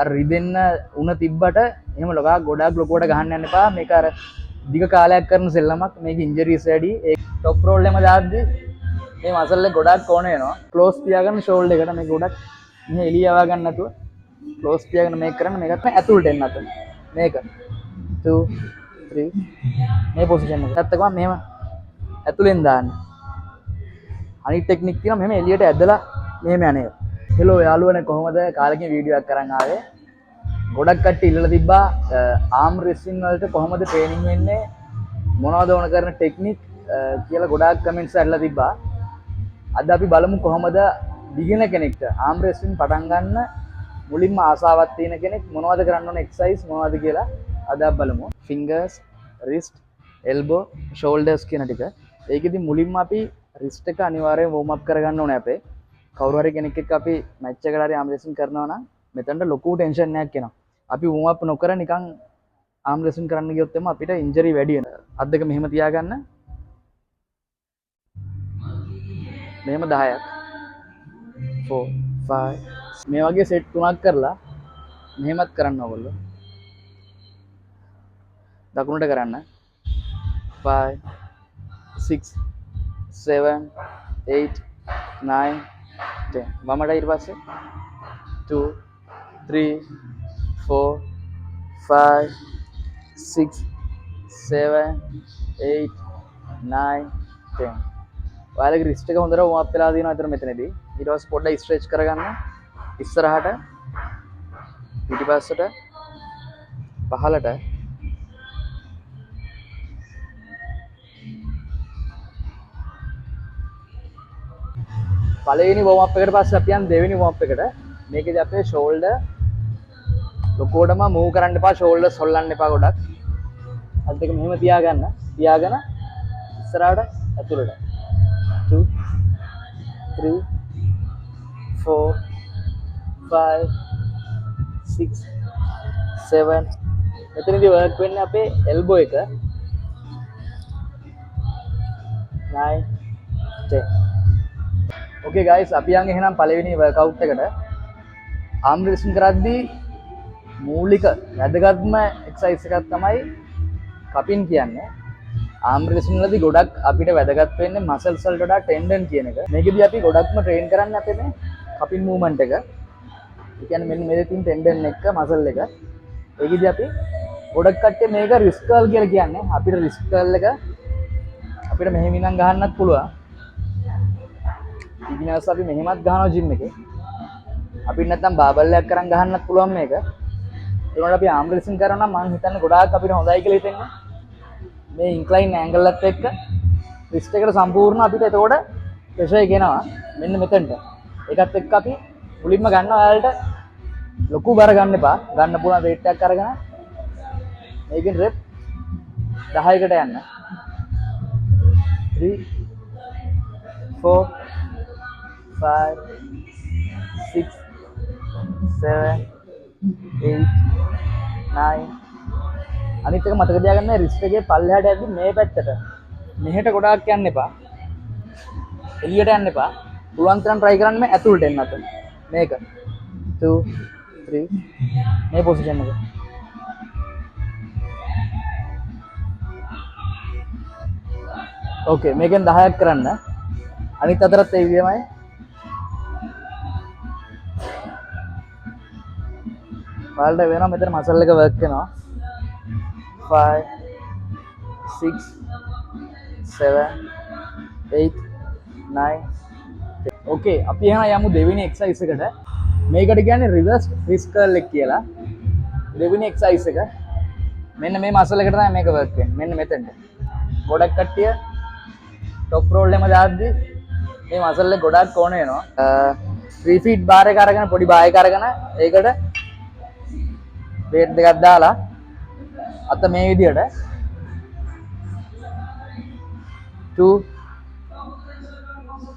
අර රිදෙන්න උණ තිබ්බට එහෙම ගොඩාක් ලොකුවට ගහන්න යන්න එපා. මේක අර දිග කාලයක් කරන සෙල්ලමක්. මේක ඉන්ජරිස් වැඩි. ඒ টොප් රෝල් එකම දාද්දි මේ මසල් එක ගොඩාක් ඕන වෙනවා. ක්ලෝස් තියාගන්න ෂෝල්ඩර් එකට. මේක ගොඩක් මෙහෙ එළිය යවා ගන්න නැතුව ක්ලෝස් තියාගෙන මේක කරන්න. මේකත් ඇතුළට එන්න අත. මේක 2 3 මේ පොසිෂන් එක. ගත්ත ගමන් මෙහෙම ඇතුලෙන් දාන්න. අනිත් ටෙක්නික් තියෙනවා මෙහෙම එළියට ඇදලා මෙහෙම යන එක. හෙලෝ යාළුවනේ කොහොමද කාලෙකින් වීඩියෝ එකක් කරන් ආවේ. ගොඩක් කට්ටිය ඉල්ලලා තිබ්බා ආම් රෙස්ලින් වලට කොහොමද ට්‍රේනින් වෙන්නේ මොනවද ඕන කරන ටෙක්නික් කියලා ගොඩාක් කමෙන්ට්ස් ඇවිල්ලා තිබ්බා. අද අපි බලමු කොහොමද බිගිනර් කෙනෙක්ට ආම් රෙස්ලින් පටන් ගන්න මුලින්ම ආසාවක් තියෙන කෙනෙක් මොනවද කරන්න ඕන එක්සර්සයිස් මොනවද කියලා අද අපි බලමු. ෆින්ගර්ස්, රිස්ට්, එල්බෝ, ෂෝල්ඩර්ස් කියන ටික. ඒකෙදි මුලින්ම අපි රිස්ට් එක අනිවාර්යයෙන් වෝම් අප් කරගන්න ඕනේ අපේ. කවුරු හරි කෙනෙක් එක්ක අපි මැච් එකකට හරි ආම් රෙස්ලින් කරනවා නම් මෙතනට ලොකු ටෙන්ෂන් එකක් එනවා. අපි වෝම් අප් නොකර නිකන් ආම් රෙස්ලින් කරන්න ගියොත් එම අපිට ඉන්ජරි වැඩි වෙනවා. අත් දෙක මෙහෙම තියාගන්න. මෙහෙම 10ක් 4 5 මේ වගේ සෙට් 3ක් කරලා මෙහෙමත් කරන්න ඕගොල්ලෝ. දකුණට කරන්න 5 6 7 8 9 10 වමට ඊට පස්සේ 2 3 4 5 6 7 8 9 10 ඔයාලගේ රිස්ට් එක හොඳට වෝම් අප් වෙලා තියෙනවා අතන මෙතනදී. ඊට පස්සේ පොඩ්ඩක් ස්ට්‍රෙච් කරගන්න. ඉස්සරහට පිටිපස්සට පහළට පළවෙනි වෝම් අප් එකට පස්සේ අපි යන දෙවෙනි වෝම් අප් එකට. මේකේදී අපේ ෂෝල්ඩර් ලොකෝටම මූව් කරන්න එපා. ෂෝල්ඩර්ස් හොල්ලන්න එපා ගොඩක්. අත් දෙක මෙහෙම තියාගන්න. තියාගෙන ඉස්සරහට ඇතුළට 2 3 4 5 6 7 මෙතනදී වර්ක් වෙන්නේ අපේ එල්බෝ එක 9 10. ඕකේ ගයිස් අපි යන් එහෙනම් පළවෙනි වර්කවුට් එකට. ආම් රෙස්ලින් කරද්දී මූලික වැදගත්ම එක්සර්සයිස් එකක් තමයි කපින් කියන්නේ. ආම් රෙස්ලින් වලදී ගොඩක් අපිට වැදගත් වෙන්නේ මසල්ස් වලට වඩා ටෙන්ඩන් කියන එක. මේකෙදී අපි ගොඩක්ම ට්‍රේන් කරන්නේ අපේ මේ කපින් මූව්මන්ට් එක. ඒ කියන්නේ මෙන්න මේ තියෙන ටෙන්ඩන් එක මසල් එක. ඒකෙදී අපි ගොඩක් කට්ටිය මේක රිස්ට් කර්ල් කියලා කියන්නේ. අපිට රිස්ට් කර්ල් එක අපිට මෙහෙම ඉඳන් ගහන්නත් පුළුවන්. බිග්නර්ස් අපි මෙහෙමත් ගහනවා ජිම් එකේ. අපිට නැත්තම් බාබල් එකක් කරන් ගහන්නත් පුළුවන් මේක. ඒනොට අපි ආම් රෙස්ලින් කරනවා නම් මම හිතන්නේ ගොඩාක් අපිට හොඳයි කියලා හිතෙන්නේ. මේ ඉන්ක්ලයින් ඇන්ගල් එකත් එක්ක රිස්ට් එකට සම්පූර්ණ අපිට එතකොට ප්‍රෙෂර් එක එනවා මෙන්න මෙතනට. ඒකත් එක්ක අපි මුලින්ම ගන්න ඔයාලට ලොකු බර ගන්න එපා. ගන්න පුළුවන් වේට් එකක් අරගෙන මේකෙන් රෙප් 10කට යන්න. 3 4 5 6 7 8 9 අනිත් එක මතක තියාගන්න රිස්ට් එකේ පල්ලෙහාට යද්දි මේ පැත්තට මෙහෙට ගොඩාක් යන්න එපා. එළියට යන්න එපා. පුළුවන් තරම් try කරන්න මේ ඇතුළට එන්න අත. මේක 2 3 මේ පොසිෂන් එක. ඕකේ මේකෙන් 10ක් කරන්න. අනිත් අතරත් ඒ විදිහමයි. ඔයාලට වෙනවා මෙතන මසල් එක වර්ක් වෙනවා. 5 6 7 8 9 ඕකේ අපි එහෙනම් යමු දෙවෙනි එක්සර්සයිස් එකට. මේකට කියන්නේ රිවර්ස් රිස්ට් කර්ල් එක කියලා. දෙවෙනි එක්සර්සයිස් එක මෙන්න මේ මසල් එකට තමයි මේක වර්ක් වෙන්නේ. මෙන්න මෙතනට. ගොඩක් කට්ටිය টොප් රෝල් එකම දාද්දි මේ මසල් එක ගොඩක් ඕන වෙනවා. 3 ෆීට් බාර් එක අරගෙන පොඩි බාර් එක අරගෙන ඒකට වේට් දෙකක් දාලා අත මේ විදියට 2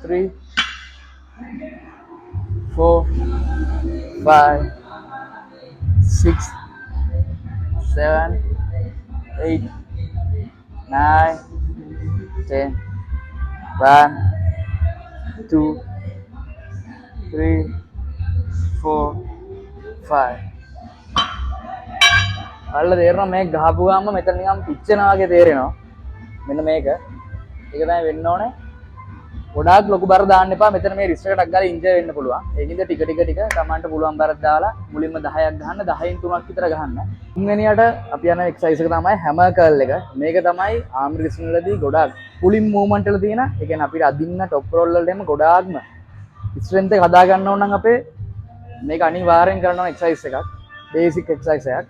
3 4 5 6 7 8 9 10 1 2 3 4 5 ඔයාලට තේරෙනවා මේ ගහපු ගාම මෙතන නිකන් පිච්චෙනවා වගේ තේරෙනවා. මෙන්න මේක. ඒක තමයි වෙන්න ඕනේ. ගොඩාක් ලොකු බර දාන්න එපා. මෙතන මේ රිස්ට් එකටක් ගාලා ඉන්ජර් වෙන්න පුළුවන්. ඒකින්ද ටික තමන්ට පුළුවන් බරක් දාලා මුලින්ම 10ක් ගහන්න 10න් 3ක් විතර ගහන්න. තුන්වෙනියට අපි යන එක්සර්සයිස් එක තමයි හැමර් කර්ල් එක. මේක තමයි ආම් රිස්ට් වලදී ගොඩාක් පුලින් මූව්මන්ට් වල තියෙන. ඒ කියන්නේ අපිට අදින්න টොප් රෝල් වලට එම ගොඩාක්ම ස්ට්‍රෙන්ත් එක හදා ගන්න ඕන නම් අපේ මේක අනිවාර්යෙන් කරන්න ඕන එක්සර්සයිස් එකක්. බේසික් එක්සර්සයිස් එකක්.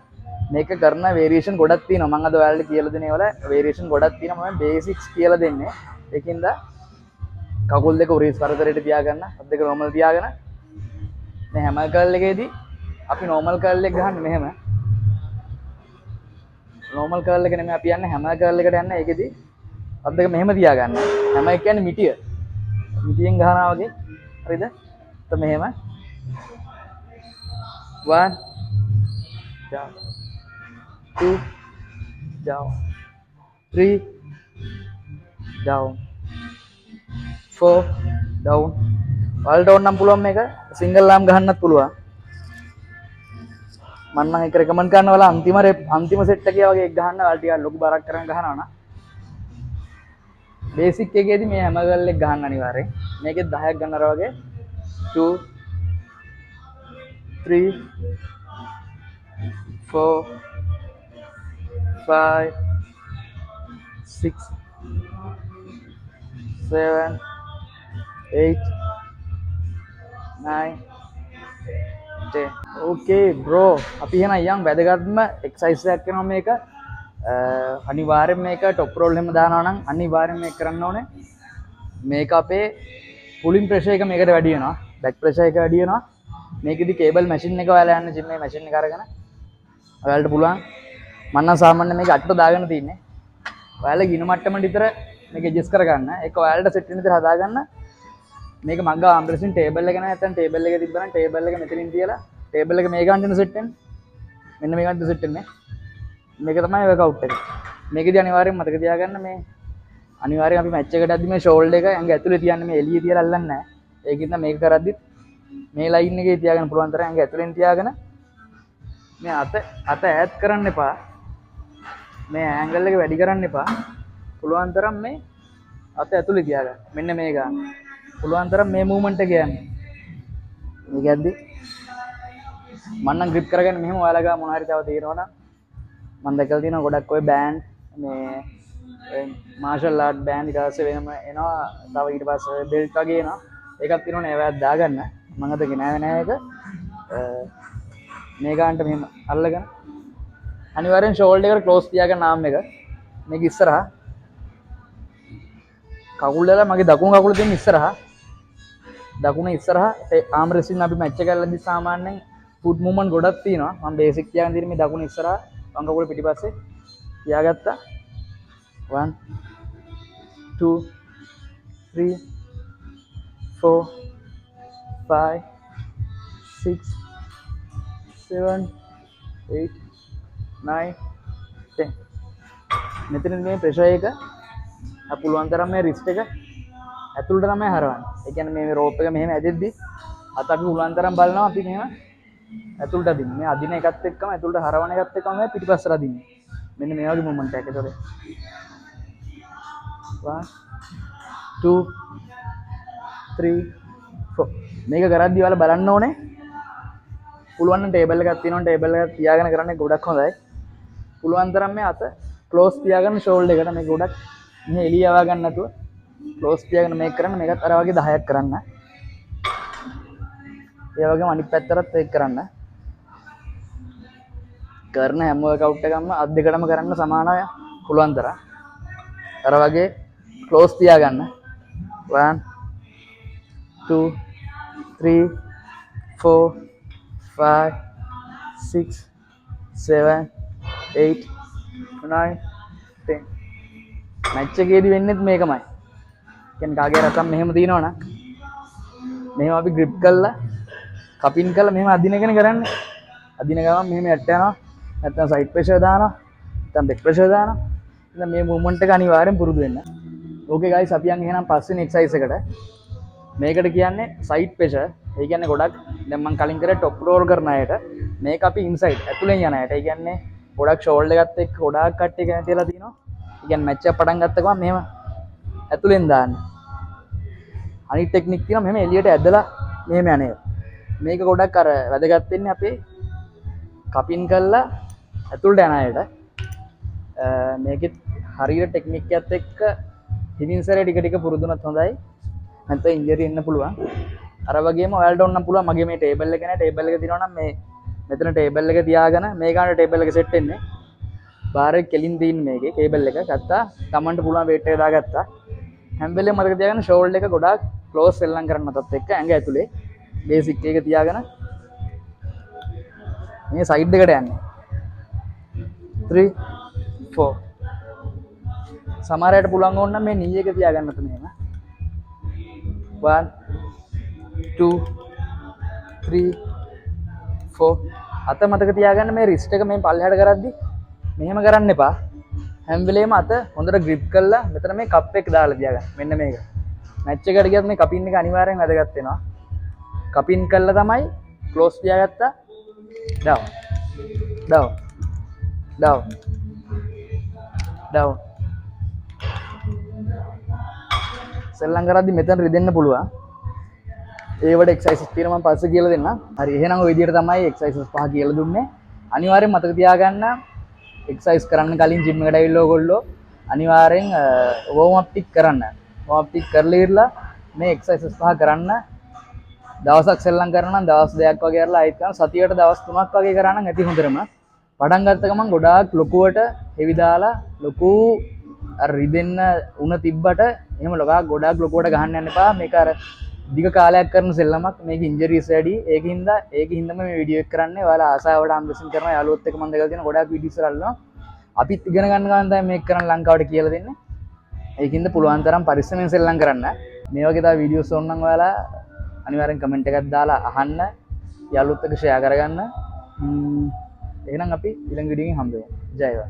මේක කරන වේරියේෂන් ගොඩක් තියෙනවා. මම අද ඔයාලට කියලා දෙන ඒවල වේරියේෂන් ගොඩක් තියෙනවා. මම බේසික්ස් කියලා දෙන්නේ. ඒකින්ද කකුල් දෙක උරහිස් පරතරයට තියාගන්න. අත් දෙක නෝමල් තියාගෙන මේ හැමර් කර්ල් එකේදී අපි නෝමල් කර්ල් එක ගහන්නේ මෙහෙම. නෝමල් කර්ල් එක නෙමෙයි අපි යන්නේ හැමර් කර්ල් එකට යන්නේ. ඒකෙදී අත් දෙක මෙහෙම තියාගන්න. හැමර් කියන්නේ මිටිය. මිටියෙන් ගහනවා වගේ. හරිද? તો මෙහෙම 1 down 2 down 3 down 4 down. ඔයාලට ඕන නම් පුළුවන් මේක සිංගල් ආම් ගහන්නත් පුළුවන්. මම නම් ඒක රෙකමන්ඩ් කරනවා වල අන්තිම සෙට් එකේ වගේ එක ගහන්න. ඔයාලා ටිකක් ලොකු බරක් කරන් ගහනවා නම් බේසික් එකේදී මේ හැම ගල් එක ගහන්න අනිවාර්යෙන්. මේකෙත් 10ක් ගන්නවා වගේ 2 3 4 5 6 7 8 9 10. Okay bro, අපි එහෙනම් යම් වැදගත්ම එක්සර්සයිස් එකක් කරනවා මේක. අනිවාර්යෙන් මේක টොප් රෝල් එහෙම දානවා නම් අනිවාර්යෙන් මේක කරන්න ඕනේ. මේක අපේ පුලින් ප්‍රෙෂර් එක මේකට වැඩි වෙනවා. බැක් ප්‍රෙෂර් එක වැඩි වෙනවා. මේකෙදි කේබල් මැෂින් එක ඔයාලා යන්න ජිම් එකේ මැෂින් එක අරගෙන ඔයාලට පුළුවන්. මම නම් සාමාන්‍යයෙන් මේක 8ට දාගෙන තින්නේ. ඔයාලා ගින මට්ටමට විතර මේක ඇඩ්ජස්ට් කරගන්න. ඒක ඔයාලට සෙට් වෙන විදිහට හදාගන්න. මේක මග්ග ආම් ප්‍රෙසින් ටේබල් එක නැත්නම් ටේබල් එක තිබ්බනම් ටේබල් එක මෙතනින් තියලා ටේබල් එක මේ ගන්නට සෙට් වෙන්නේ. මෙන්න මේ ගන්නට සෙට් වෙන්නේ. මේක තමයි වර්කවුට් එක. මේකෙදි අනිවාර්යෙන් මතක තියාගන්න මේ අනිවාර්යෙන් අපි මැච් එකට යද්දි මේ ෂෝල්ඩර් එක ඇඟ ඇතුලේ තියන්නේ මේ එළියේ තියලා අල්ලන්නේ නැහැ. ඒකින්ද මේක කරද්දි මේ ලයින් එකේ තියාගන්න පුළුවන් තරම් ඇඟ ඇතුලෙන් තියාගෙන මේ අත ඈත් කරන්න එපා. මේ ඇන්ගල් එක වැඩි කරන්න එපා. පුළුවන් තරම් මේ අත ඇතුලේ තියාගන්න. මෙන්න මේ ගන්න. පුළුවන් තරම් මේ මූවමන්ට් එක යන්න. මේක ඇද්දි මම නම් grip කරගෙන මෙහෙම ඔයාලා ගා මොනවා හරි තව තීරනවා නම් මම දැකලා තියෙනවා ගොඩක් ඔය බෑන්ඩ් මේ මාෂල් ආර්ට් බෑන්ඩ් ඊට පස්සේ වෙනම එනවා. තව ඊට පස්සේ බෙල්ට් වගේ එනවා. ඒකක් තියෙනවනේ ඒවත් දාගන්න. මම අද ගෙනාවේ නෑ ඒක. මේ ගන්නට මෙහෙම අල්ලගෙන අනිවාර්යෙන් ෂෝල්ඩර් එකට ක්ලෝස් තියාගන්න ආම් එක. මේක ඉස්සරහා කකුල් වල මගේ දකුණු කකුල තියෙන ඉස්සරහා දකුණ ඉස්සරහා ආම් රෙස්ටින් අපි මැච් එක කරලාදී සාමාන්‍යයෙන් ෆුට් මූවමන්ට් ගොඩක් තියෙනවා. මම බේසික් තියාගෙන තියෙන්නේ මේ දකුණ ඉස්සරහා වම් කකුල පිටිපස්සේ තියාගත්තා. 1 2 3 4 5 6 7 8 9 10. මෙතන මේ ප්‍රෙෂර් එක පුළුවන් තරම් මේ රිස්ට් එක ඇතුළට තමයි හරවන්නේ. ඒ කියන්නේ මේ රෝප් එක මෙහෙම ඇදෙද්දි අත අපි පුළුවන් තරම් බලනවා අපි මෙහෙම ඇතුළට අදින්න. මේ අදින එකත් එක්කම ඇතුළට හරවන එකත් එක්කම මේ පිටිපස්සට අදින්නේ. මෙන්න මේ වගේ මොමන්ට් එකක්. ඒතකොට 1 2 3 4 මේක කරද්දි ඔයාලා බලන්න ඕනේ. පුළුවන් නම් ටේබල් එකක් තියෙනවා. ටේබල් එකක් තියාගෙන කරන්නේ ගොඩක් හොඳයි. පුළුවන් තරම් මේ අත ක්ලෝස් තියාගන්න ෂෝල්ඩර් එකට. මේක ගොඩක් මේ එළිය යවා ගන්න නැතුව ක්ලෝස් තියාගෙන මේක කරන්න. මේකත් අර වගේ 10ක් කරන්න. ඒ වගේම අනිත් පැත්තටත් ඒක කරන්න. කරන හැම වර්කවුට් එකක්ම අත් දෙකටම කරන්න සමානව පුළුවන් තරම්. අර වගේ ක්ලෝස් තියාගන්න. 1 2 3 4 5 6 7 8 9 10. මැච් එකේදී වෙන්නේත් මේකමයි. කියන්නේ කාගේ රටම් මෙහෙම තියනවනම් මෙහෙම අපි grip කරලා කපින් කරලා මෙහෙම අදින එකනේ කරන්නේ. අදින ගමන් මෙහෙම යට යනවා. නැත්නම් සයිඩ් ප්‍රෙෂර් දානවා. නැත්නම් බෙක් ප්‍රෙෂර් දානවා. ඉතින් මේ මූවමන්ට් එක අනිවාර්යෙන් පුරුදු වෙන්න. ඕකේ ගයිස් අපි යන් එහෙනම් පස්වෙනි එක්සර්සයිස් එකට. මේකට කියන්නේ සයිඩ් ප්‍රෙෂර්. ඒ කියන්නේ ගොඩක් දැන් මම කලින් කරේ টොප් රෝල් කරන අයට මේක අපි ඉන්සයිඩ් ඇතුලෙන් යන අයට. ඒ කියන්නේ ගොඩක් ෂෝල්ඩර් එකත් එක්ක ගොඩාක් කට්ටිය කැමති වෙලා තිනවා. ඒ කියන්නේ මැච් එක පටන් ගත්ත ගමන් මෙහෙම ඇතුලෙන් දාන්න. අනිත් ටෙක්නික් තියෙනවා මෙහෙම එළියට ඇදලා මෙහෙම යන එක. මේක ගොඩක් අර වැදගත් වෙන්නේ අපේ කපින් කරලා ඇතුළට යන අයට. මේකෙත් හරියට ටෙක්නික් එකත් එක්ක හිමින් සැරේ ටික ටික පුරුදුනත් හොඳයි. නැත්නම් ඉන්ජරි එන්න පුළුවන්. අර වගේම ඔයාලට ඕන නම් පුළුවන් මගේ මේ ටේබල් එක නෑ ටේබල් එක තියෙනවා නම් මේ මෙතන ටේබල් එක තියාගෙන මේ ගාන ටේබල් එක සෙට් වෙන්නේ. බාර් එක කෙලින් තියෙන්නේ මේකේ කේබල් එක ගත්තා. Tamanට පුළුවන් weight එක දාගත්තා. හැම වෙලේම මතක තියාගන්න ෂෝල්ඩර් එක ගොඩාක් ක්ලෝස් වෙල්ලම් කරන්නටත් එක්ක ඇඟ ඇතුලේ බේසික් එක තියාගෙන මේ සයිඩ් එකට යන්නේ 3 4 සමහරයට පුළුවන් ඕන නම් මේ නී එක තියාගන්නත් මෙහෙම 1 2 3 4 අත මතක තියාගන්න මේ රිස්ට් එක මේ පල්ලෙහාට කරද්දි මෙහෙම කරන්න එපා හැම වෙලේම අත හොඳට grip කරලා මෙතන මේ කප් එක දාලා තියාගන්න මෙන්න මේක මැච් එකට ගියත් මේ කපින් එක අනිවාර්යෙන් වැදගත් වෙනවා කපින් කරලා තමයි close තියාගත්තා down down down down සෙල්ලම් කරද්දි මෙතන රිදෙන්න පුළුවන් ඒවට එක්සර්සයිස් තියෙනවා මම පස්සේ කියලා දෙන්නම් හරි එහෙනම් ඔය විදිහට තමයි එක්සර්සයිස් පහ කියලා දුන්නේ අනිවාර්යෙන් මතක තියාගන්න එක්සර්සයිස් කරන්න කලින් ජිම් එකට ඇවිල්ලා ඕගොල්ලෝ අනිවාර්යෙන් වෝම් අප් ටික කරන්න වෝම් අප් ටික කරලා ඉරලා මේ එක්සර්සයිස් පහ කරන්න දවසක් සෙල්ලම් කරනවා නම් දවස් දෙකක් වගේ කරලා ආයෙත් කරනවා සතියට දවස් 3ක් වගේ කරා නම් ඇති හොඳටම පටන් ගත්ත ගමන් ගොඩාක් ලොකුවට හෙවි දාලා ලොකු අර රිදෙන්න උණ තිබ්බට එහෙම ගොඩාක් ලොකුවට ගහන්න යන්න එපා මේක අර දිග කාලයක් කරන සෙල්ලමක් මේක ඉන්ජරිස් වැඩි ඒකින්ද මේ වීඩියෝ එක කරන්නේ ඔයාලා ආසාවට අම්බෙසින් කරන යාළුවොත් එක්ක මම දැකලා තියෙන ගොඩාක් වීඩියෝස් කරලා අපිත් ඉගෙන ගන්න ගමන් තමයි මේක කරන්න ලංකාවට කියලා දෙන්නේ ඒකින්ද පුළුවන් තරම් පරිස්සමෙන් සෙල්ලම් කරන්න මේ වගේ තව වීඩියෝස් ඕන නම් ඔයාලා අනිවාර්යෙන් කමෙන්ට් එකක් දාලා අහන්න යාළුවොත් එක්ක ෂෙයා කරගන්න එහෙනම් අපි ඊළඟ වීඩියෝ එකෙන් හම්බ වෙමු ජය වේවා